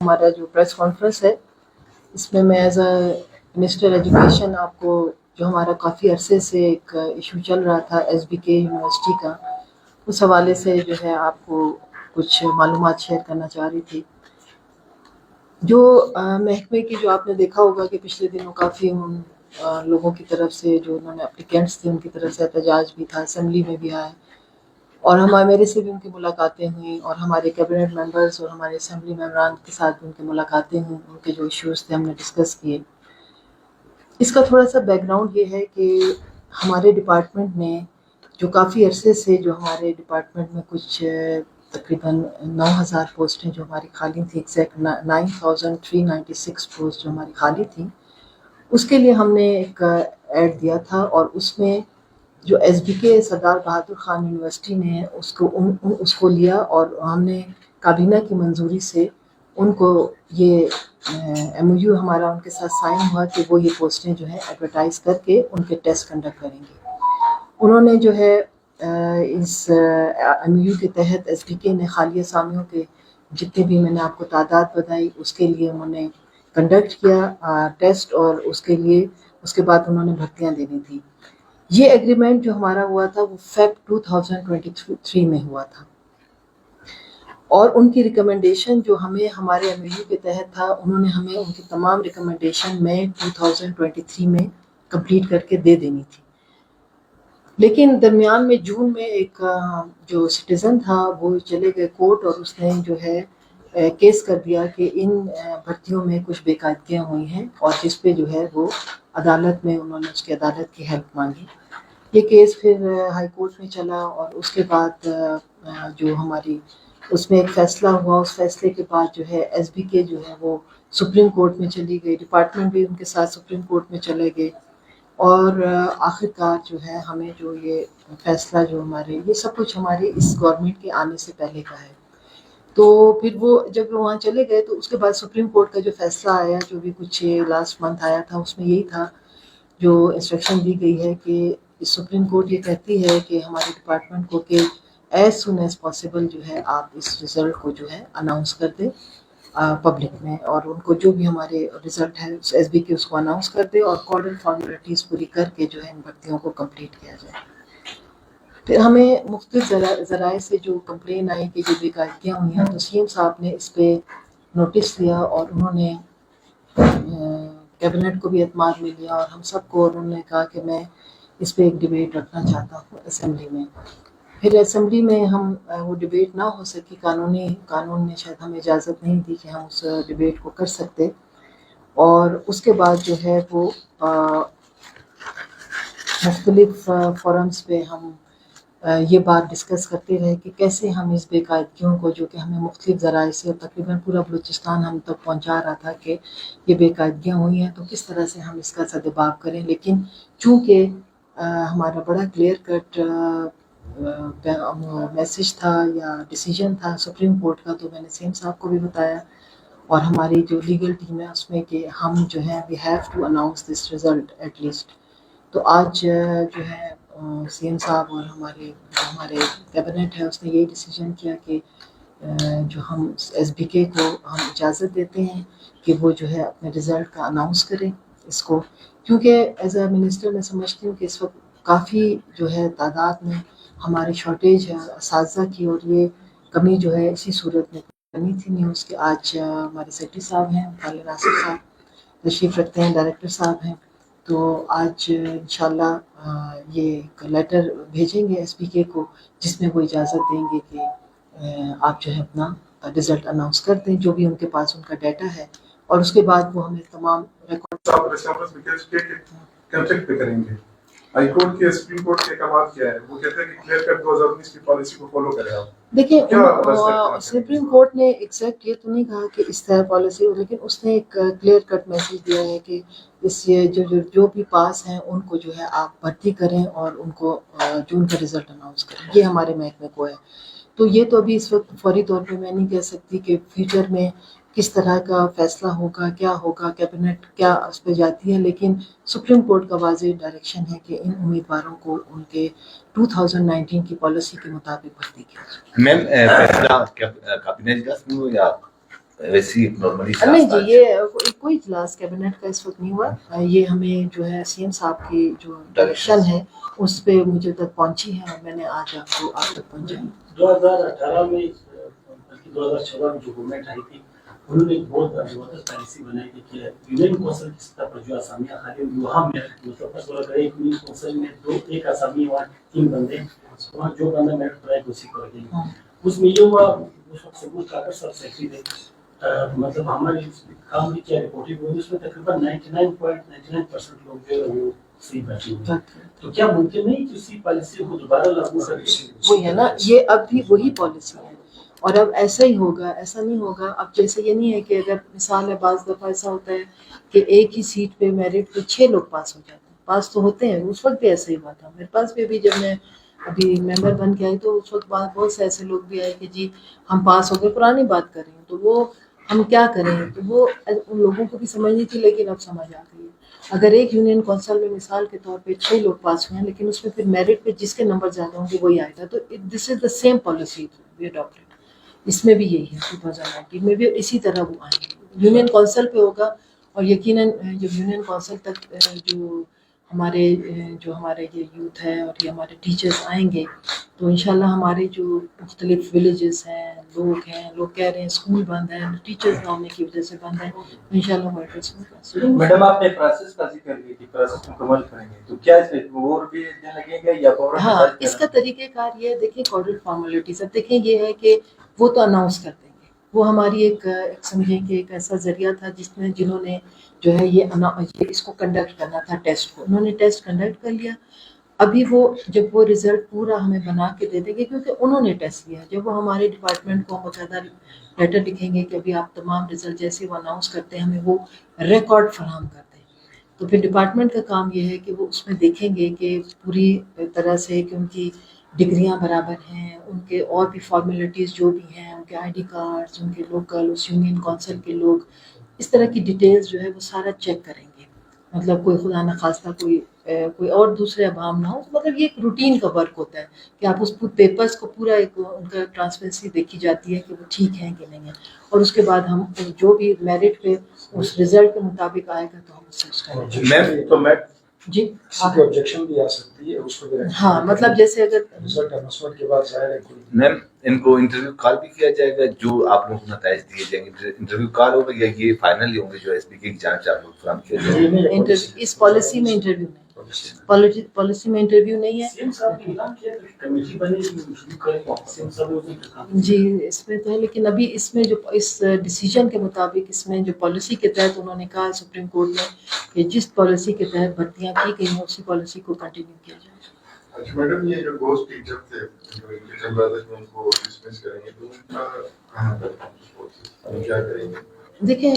ہمارا جو press conference ہے اس میں ایز اے منسٹر ایجوکیشن آپ کو جو ہمارا کافی عرصے سے ایک ایشو چل رہا تھا ایس بی کے یونیورسٹی کا، اس حوالے سے جو ہے آپ کو کچھ معلومات شیئر کرنا چاہ رہی تھی۔ جو محکمے کی جو آپ نے دیکھا ہوگا کہ پچھلے دنوں کافی لوگوں کی طرف سے جو انہوں نے اپلیکینٹس تھے ان کی طرف سے احتجاج بھی تھا، اسمبلی میں بھی آئے اور میرے سے بھی ان کی ملاقاتیں ہوئیں اور ہمارے کیبنٹ ممبرز اور ہمارے اسمبلی ممبران کے ساتھ بھی ان کی ملاقاتیں ہوئیں، ان کے جو ایشوز تھے ہم نے ڈسکس کیے۔ اس کا تھوڑا سا بیک گراؤنڈ یہ ہے کہ ہمارے ڈپارٹمنٹ نے جو کافی عرصے سے جو ہمارے ڈپارٹمنٹ میں کچھ تقریباً 9,000 پوسٹیں جو ہماری خالی تھیں، ایگزیکٹ 9,396 پوسٹ جو ہماری خالی تھیں، اس کے لیے ہم نے ایک ایڈ دیا تھا اور اس میں جو ایس بی کے سردار بہادر خان یونیورسٹی نے اس کو لیا اور ہم نے کابینہ کی منظوری سے ان کو یہ ایم او یو ہمارا ان کے ساتھ سائن ہوا کہ وہ یہ پوسٹیں جو ہے ایڈورٹائز کر کے ان کے ٹیسٹ کنڈکٹ کریں گے۔ انہوں نے جو ہے اس ایم او یو کے تحت ایس بی کے نے خالی اسامیوں کے جتنے بھی میں نے آپ کو تعداد بتائی اس کے لیے انہوں نے کنڈکٹ کیا ٹیسٹ اور اس کے بعد انہوں نے بھرتیاں دینی تھی۔ یہ ایگریمنٹ جو ہمارا ہوا تھا وہ فیب 2023 میں ہوا تھا اور ان کی ریکمنڈیشن جو ہمیں ہمارے ایم او یو کے تحت تھا انہوں نے ہمیں ان کی تمام ریکمنڈیشن میں 2023 میں کمپلیٹ کر کے دے دینی تھی، لیکن درمیان میں جون میں ایک جو سٹیزن تھا وہ چلے گئے کورٹ اور اس نے جو ہے کیس کر دیا کہ ان بھرتیوں میں کچھ بے قاعدگیاں ہوئی ہیں اور جس پہ جو ہے وہ عدالت میں انہوں نے اس کی عدالت کی ہیلپ مانگی۔ یہ کیس پھر ہائی کورٹ میں چلا اور اس کے بعد جو ہماری اس میں ایک فیصلہ ہوا، اس فیصلے کے بعد جو ہے ایس بی کے جو ہے وہ سپریم کورٹ میں چلی گئی، ڈپارٹمنٹ بھی ان کے ساتھ سپریم کورٹ میں چلے گئے اور آخر کار جو ہے ہمیں جو یہ فیصلہ جو ہمارے یہ سب کچھ ہمارے اس گورنمنٹ کے آنے سے پہلے کا ہے۔ تو پھر وہ جب وہاں چلے گئے تو اس کے بعد سپریم کورٹ کا جو فیصلہ آیا جو بھی کچھ لاسٹ منتھ آیا تھا اس میں یہی تھا، جو انسٹرکشن دی گئی ہے کہ سپریم کورٹ یہ کہتی ہے کہ ہمارے ڈپارٹمنٹ کو کہ ایز سون ایز پاسبل جو ہے آپ اس رزلٹ کو جو ہے اناؤنس کر دیں پبلک میں، اور ان کو جو بھی ہمارے رزلٹ ہے ایس بی کے اس کو اناؤنس کر دے اور کارڈر فارمیلٹیز پوری کر کے جو ہے ان بھرتیوں کو کمپلیٹ کیا جائے۔ پھر ہمیں مختلف ذرائع سے جو کمپلین آئی کہ جو بے قاعدگیاں ہوئی ہیں تو سی ایم صاحب نے اس پہ نوٹس لیا اور انہوں نے کیبنٹ کو بھی اعتماد میں لیا اور ہم سب کو انہوں نے کہا کہ میں اس پہ ایک ڈبیٹ رکھنا چاہتا ہوں اسمبلی میں۔ پھر اسمبلی میں ہم وہ ڈبیٹ نہ ہو سکی، قانون نے شاید ہمیں اجازت نہیں دی کہ ہم اس ڈبیٹ کو کر سکتے، اور اس کے بعد جو ہے وہ مختلف فورمز پہ ہم یہ بات ڈسکس کرتے رہے کہ کیسے ہم اس بے قاعدگیوں کو جو کہ ہمیں مختلف ذرائع سے تقریباً پورا بلوچستان ہم تک پہنچا رہا تھا کہ یہ بے قاعدگیاں ہوئی ہیں تو کس طرح سے ہم اس کا سدباب کریں، لیکن چونکہ ہمارا بڑا کلیئر کٹ میسج تھا یا ڈیسیجن تھا سپریم کورٹ کا، تو میں نے سی ایم صاحب کو بھی بتایا اور ہماری جو لیگل ٹیم ہے اس میں کہ ہم جو ہے we have to announce this result at least. تو آج جو ہے سی ایم صاحب اور ہمارے کیبنٹ ہے اس نے یہی ڈیسیجن کیا کہ جو ہم ایس بی کے کو ہم اجازت دیتے ہیں کہ وہ جو ہے اپنے رزلٹ کا اناؤنس کریں اس کو، کیونکہ ایز اے منسٹر میں سمجھتی ہوں کہ اس وقت کافی جو ہے تعداد میں ہماری شارٹیج ہے اساتذہ کی، اور یہ کمی جو ہے اسی صورت میں کرنی تھی نیوز کہ آج ہمارے سیکرٹری صاحب ہیں خالد ناصر صاحب تشریف رکھتے ہیں، ڈائریکٹر صاحب ہیں، تو آج انشاءاللہ یہ ایک لیٹر بھیجیں گے ایس پی کے کو جس میں وہ اجازت دیں گے کہ آپ جو ہے اپنا رزلٹ اناؤنس کر دیں جو بھی ان کے پاس ان کا ڈیٹا ہے، اور اس کے بعد وہ ہمیں تمام کنسلٹ پہ کریں گے۔ ہائی کورٹ کے سپریم کورٹ کے احکامات کیا ہے؟ وہ کہتے ہیں کہ کلیئر کٹ 2019 کی پالیسی کو فالو کریں آپ۔ دیکھیں سپریم کورٹ نے ایگزیکٹ یہ تو نہیں کہا کہ اس طرح پالیسی، لیکن اس نے ایک کلیئر کٹ میسج دیا ہے کہ اس جو بھی پاس ہیں ان کو جو ہے آپ بھرتی کریں اور ان کو جون کا رزلٹ اناؤنس کریں، یہ ہمارے محکمے کو ہے۔ تو یہ تو ابھی اس وقت فوری طور پہ میں نہیں کہہ سکتی کہ فیوچر میں کس طرح کا فیصلہ ہوگا، کیا ہوگا، کیبنٹ کیا اس پہ جاتی ہے، لیکن سپریم کورٹ کا واضح ڈائریکشن ہے کہ ان امیدواروں کو ان کے 2019 کی پالیسی کے مطابق بھرتی کی جائے۔ میم فیصلہ کابینہ اجلاس میں ہو یا वैसे नॉर्मली नहीं जी, ये कोई इजलास कैबिनेट का इस वक्त नहीं हुआ। ये हमें जो है सीएम साहब की जो डायरेक्शन है उस पे मुझे तक पहुंची है और मैंने आज आपको आप तक पहुंचाई। 2018 में बल्कि 2014 में जो गवर्नमेंट आई थी उन्होंने एक बहुत जबरदस्त पॉलिसी बनाई थी कि यूनियन कौंसिल की सतह पर जो आसामियाँ खाली वहाँ मेरिट मतलब फर्स्ट वाला एक यूनियन कौंसिल में एक आसामी वहाँ 3 बंदे वहाँ जो बंदा मेरिट पाएगा उसी को रखेंगे। उसमें ये हुआ उस वक्त सबूत काकर सब सेक्रेटरी थे मतलब हमारी काम की क्या रिपोर्टिंग हुई उसमें तकरीबन 99.99% लोग जो है वो सही बैठे हुए। तो क्या मुमकिन नहीं कि उसी पॉलिसी को दोबारा लागू करके वही है ना, ये अब भी वही पॉलिसी है और अब ऐसा ही होगा, ऐसा नहीं होगा। अब जैसे ये नहीं है कि अगर मिसाल है बाज़ दफ़ा ऐसा होता है कि एक ही सीट पे मेरिट पे 6 लोग पास हो जाते हैं, पास तो होते हैं। उस वक्त भी ऐसा ही हुआ था मेरे पास भी। अभी जब मैं अभी मेंबर बन के आई तो उस वक्त बहुत से ऐसे लोग भी आए कि जी हम पास हो गए, पुरानी बात कर रही हूँ, तो वो हम क्या करें, तो वो उन लोगों को भी समझ नहीं थी, लेकिन अब समझ आ गई है। अगर एक यूनियन कौंसिल में मिसाल के तौर पे 6 लोग पास हुए हैं, लेकिन उसमें फिर मेरिट पे जिसके नंबर ज़्यादा होंगे वही आएगा। तो this is the same policy we adopted. इसमें भी यही है, 2019 में भी इसी तरह वो आएंगे, यूनियन कौंसिल पे होगा। और यकीनन जब यूनियन कौंसिल तक जो हमारे ये यूथ है और ये हमारे टीचर्स आएंगे तो इंशाल्लाह हमारे जो मुख्तलिफ विलेजेस हैं, लोग कह रहे हैं स्कूल बंद है, टीचर्स ना होने की वजह से बंद है, तो इंशाल्लाह वो एड्रेस होगा। मैडम आपने प्रोसेस का जिक्र किया कि प्रोसेस मुकम्मल करेंगे, तो क्या इसमें और भी दिन लगेंगे या फौरन? हाँ, इसका तरीक़ेकार ये है, देखिए कॉर्डिनेट फॉर्मेलिटीज, अब देखिए ये है कि वो तो अनाउंस कर देंगे, वो हमारी एक समझें कि एक ऐसा जरिया था जिन्होंने जो है ये इसको कंडक्ट करना था, टेस्ट को उन्होंने टेस्ट कंडक्ट कर लिया। अभी वो जब वो रिजल्ट पूरा हमें बना के दे देंगे क्योंकि उन्होंने टेस्ट लिया, जब वो हमारे डिपार्टमेंट को बाकायदा लेटर लिखेंगे कि अभी आप तमाम रिजल्ट जैसे वो अनाउंस करते हैं हमें वो रिकॉर्ड फराहम कर दें, तो फिर डिपार्टमेंट का काम ये है कि वो उसमें देखेंगे कि पूरी तरह से कि उनकी डिग्रियां बराबर हैं, उनके और भी फॉर्मेलिटीज़ जो भी हैं, उनके आईडी कार्ड्स, उनके लोकल उस यूनियन कौंसिल के लोग, इस तरह की डिटेल्स जो है वो सारा चेक करेंगे। मतलब कोई खुदा न खास्ता कोई और दूसरे अभाम ना हो, तो मतलब ये एक रूटीन का वर्क होता है कि आप उस पेपर्स को पूरा एक उनका ट्रांसपेरेंसी देखी जाती है कि वो ठीक है कि नहीं है, और उसके बाद हम जो भी मेरिट पे उस रिजल्ट के मुताबिक आएगा तो हम उससे मैं जी आपकी ऑब्जेक्शन भी आ सकती है उसको भी। हाँ, मतलब जैसे अगर रिजल्ट अनाउंसमेंट के बाद जाहिर है मैम इनको इंटरव्यू कॉल भी किया जाएगा, जो आप लोगों को नताइज दिए जाएंगे इंटरव्यू कॉल होगा या ये फाइनल ही होंगे जो एसपीके की जांच आप लोग फराहम किया जाएगा? इस पॉलिसी में इंटरव्यू नहीं, पॉलिसी में इंटरव्यू नहीं है जी, इसमें तो है, लेकिन अभी इसमें जो इस डिसीजन के मुताबिक इसमें जो पॉलिसी के तहत उन्होंने कहा सुप्रीम कोर्ट में कि जिस पॉलिसी के तहत भर्तियां की गई हैं उसी पॉलिसी को कंटिन्यू किया जाए। अच्छा मैडम, ये जो घोस्ट टीचर थे जो इंडियन ब्रदर्स में उनको डिसमिस करेंगे तो उनका कहां तक हम क्या करेंगे? देखें,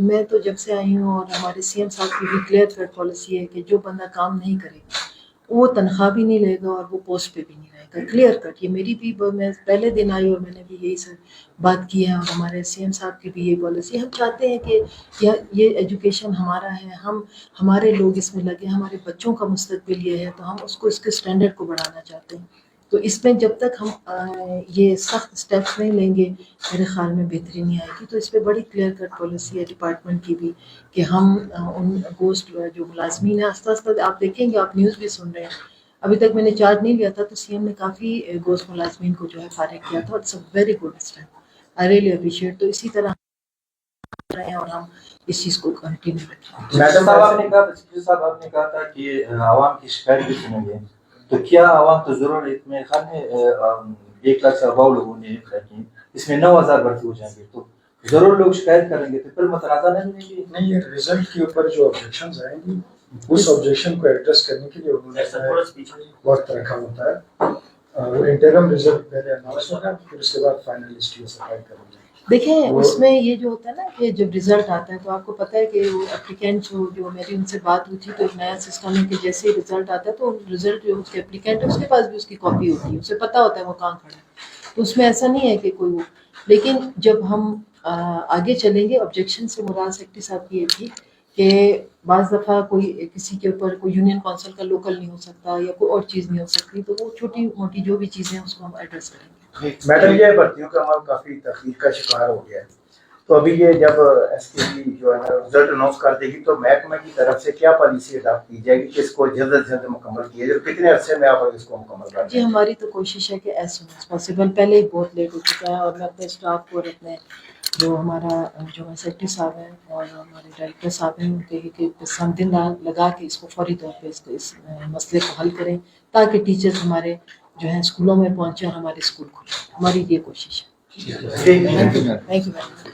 मैं तो जब से आई हूँ और हमारे सीएम साहब की भी क्लियर कट पॉलिसी है कि जो बंदा काम नहीं करेगा वो तनख्वाह भी नहीं लेगा और वो पोस्ट पे भी नहीं रहेगा, क्लियर कट। ये मेरी भी, मैं पहले दिन आई और मैंने भी यही सब बात की है और हमारे सीएम साहब की भी ये पॉलिसी। हम चाहते हैं कि ये एजुकेशन हमारा है, हमारे लोग इसमें लगे, हमारे बच्चों का मुस्तकबिल ये है, तो हम उसको इसके स्टैंडर्ड को बढ़ाना चाहते हैं। तो इसमें जब तक हम ये सख्त स्टेप्स नहीं लेंगे मेरे ख्याल में बेहतरी नहीं आएगी। तो इस पर बड़ी क्लियर कट पॉलिसी है डिपार्टमेंट की भी कि हम उन गोस्ट जो मुलाजमीन है आस्ता आस्ता, आप देखेंगे, आप न्यूज़ भी सुन रहे हैं, अभी तक मैंने चार्ज नहीं लिया था तो सीएम ने काफ़ी गोस्ट मुलाजमीन को जो है फारिग किया था, it's a very good step, I really appreciate. तो इसी तरह रहे हैं और हम इस चीज़ को कंटिन्यू रखें। मैडम साहब आपने कहा था कि आवाम की शिकायत भी सुनेंगे, तो क्या आवाम तो जरूर इसमें ख्याल में 1 लाख से अबाव लोगों ने रखी, इसमें 9,000 भर्ती हो जाएंगे तो जरूर लोग शिकायत करेंगे, तो फिर मतनाज़ा नहीं है। रिजल्ट के ऊपर जो ऑब्जेक्शंस आएंगी उस ऑब्जेक्शन को एड्रेस करने के लिए उन्होंने वक्त रखा होता है। वो इंटरम रिजल्ट पहले अनाउंस होगा, फिर उसके बाद फाइनल लिस्ट सप्लाई करेंगे। देखें, उसमें ये जो होता है ना कि जब रिजल्ट आता है तो आपको पता है कि वो एप्लीकेंट जो मेरी उनसे बात हुई थी, तो एक नया सिस्टम है कि जैसे ही रिजल्ट आता है तो रिजल्ट जो उसके एप्लीकेंट है उसके पास भी उसकी कॉपी होती है, उसे पता होता है वो कहाँ खड़ा है, तो उसमें ऐसा नहीं है कि कोई वो। लेकिन जब हम आगे चलेंगे, ऑब्जेक्शन से मुराद सेक्रेटरी साहब की ये थी कि बाज़ दफ़ा कोई किसी के ऊपर कोई यूनियन कौंसिल का लोकल नहीं हो सकता या कोई और चीज़ नहीं हो सकती, तो वो छोटी मोटी जो भी चीज़ें हैं उसको हम एड्रेस करेंगे। मैडम, ये भर्तियों का अमल काफ़ी तखलीफ का शिकार हो गया है, تو ابھی یہ جب ایس کے بی جو ہے نا رزلٹ اناؤنس کر دے گی تو محکمہ کی طرف سے کیا پالیسی اڈاپٹ کی جائے گی کہ اس کو جلد از جلد مکمل کیا جائے، کتنے عرصے میں آپ اس کو مکمل کر جی ہماری تو کوشش ہے کہ ایز سون ایز پاسبل، پہلے ہی بہت لیٹ ہو چکا ہے، اور میں اپنے اسٹاف کو اور اپنے جو ہمارا جو سیکرٹری صاحب ہیں اور ہمارے ڈائریکٹر صاحب ہیں ان کے کہ سم دن لگا کے اس کو فوری طور پہ اس مسئلے کو حل کریں تاکہ ٹیچرز ہمارے جو ہیں اسکولوں میں پہنچیں اور ہمارے اسکول کھلیں، ہماری یہ کوشش ہے۔ جی تھینک یو میم۔